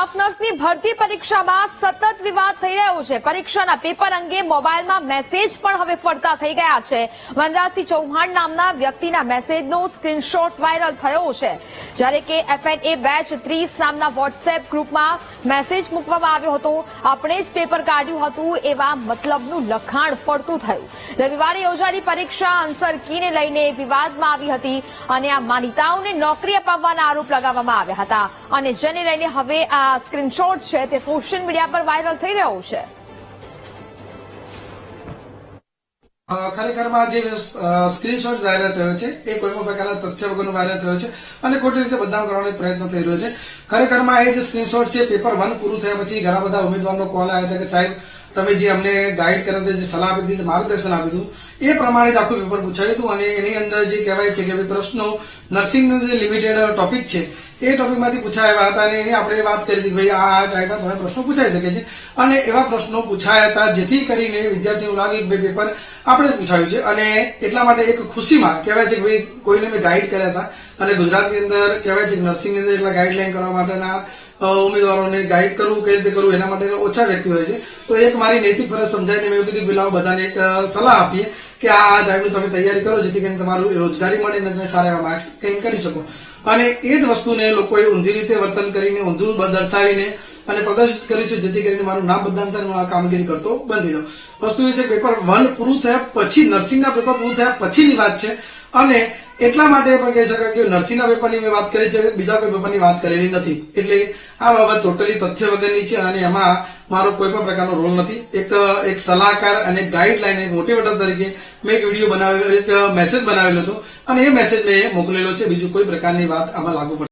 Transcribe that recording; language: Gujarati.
સ્ટાફ નર્સની ભરતી પરીક્ષામાં સતત વિવાદ થઈ રહ્યો છે। પરીક્ષાના પેપર અંગે મોબાઈલમાં મેસેજ પણ હવે ફરતા થઈ ગયા છે। વનરાજસિંહ ચૌહાણ નામના વ્યક્તિના મેસેજનો સ્ક્રીનશોટ વાયરલ થયો છે, જ્યારે કે FNA બેચ 30 નામના વોટ્સએપ ગ્રુપમાં મેસેજ મૂકવામાં આવ્યો હતો। આપણે જ પેપર કાઢ્યું હતું એવા મતલબનું લખાણ ફરતું થયું। રવિવારે યોજાયેલી પરીક્ષા આન્સર કીને લઈને વિવાદમાં આવી હતી અને આ માનીતાઓને નોકરી અપાવવાના આરોપ લગાવવામાં આવ્યા હતા અને જેને લઈને હવે આ સ્ક્રીનશોટ છે તે સોશિયલ મીડિયા પર વાયરલ થઈ રહ્યો છે। ખરેખરમાં જે સ્ક્રીનશોટ વાયરલ થયો છે એ કોઈ પણ પ્રકારના તથ્ય વગરનો વાયરલ થયો છે અને ખોટી રીતે બદનામ કરવાનો પ્રયત્ન થઈ રહ્યો છે। ખરેખરમાં એ જે સ્ક્રીનશોટ છે પેપર 1 પૂરું થયા પછી ઘણા બધા ઉમેદવારનો કોલ આવ્યો હતો કે સાહેબ તમે જે અમને ગાઈડ કર્યા હતા, જે સલાહ આપી હતી, માર્ગદર્શન આપ્યું હતું એ પ્રમાણે જ આખું પેપર પૂછાયું હતું અને એની અંદર જે કહેવાય છે કે પ્રશ્નો નર્સિંગનો જે લિમિટેડ ટોપિક છે એ ટોપિકમાંથી પૂછાયા હતા અને આપણે વાત કરી હતી કે ભાઈ આ ટાઈપના તમે પ્રશ્નો પૂછાઈ શકે છે અને એવા પ્રશ્નો પૂછાયા હતા જેથી કરીને વિદ્યાર્થીઓ લાગે કે ભાઈ પેપર આપણે પૂછાયું છે અને એટલા માટે એક ખુશીમાં કહેવાય છે કે ભાઈ કોઈને મેં ગાઈડ કર્યા હતા અને ગુજરાતની અંદર કહેવાય છે કે નર્સિંગની અંદર એટલા ગાઈડલાઈન કરવા માટેના ઉમેદવારોને ગાઈડ કરવું કઈ રીતે કરવું એના માટે ઓછા વ્યક્તિ હોય છે। તો એક મારી નૈતિક ફરજ સમજાઈને મેં એવું કીધું પેલા બધાને એક સલાહ આપીએ કે આ ટાઈપની તમે તૈયારી કરો જેથી કરીને તમારું રોજગારી મળે ને તમે સારા એવા માર્ક્સ કંઈ કરી શકો અને એ જ વસ્તુને લોકોએ ઊંધી રીતે વર્તન કરીને ઊંધું દર્શાવીને અને પ્રદર્શિત કર્યું છે જેથી કરીને મારું નામ બદનામ થાય હું આ કામગીરી કરતો બંધ થઈ જાઉં। વસ્તુ એ છે પેપર 1 પૂરું થયા પછી નર્સિંગના પેપર પૂરું થયા પછીની વાત છે અને એટલા માટે પણ કહી શકાય કે નર્સિંગના પેપરની મેં વાત કરી છે, બીજા કોઈ પેપરની વાત કરેલી નથી। એટલે આ બાબત ટોટલી તથ્ય વગરની છે અને એમાં મારો કોઈ પણ પ્રકારનો રોલ નથી। એક સલાહકાર અને ગાઈડલાઈન એક મોટિવેટર તરીકે મેં એક વિડીયો બનાવેલો, એક મેસેજ બનાવેલો હતો અને એ મેસેજ મેં મોકલેલો છે। બીજું કોઈ પ્રકારની વાત આમાં લાગુ પડે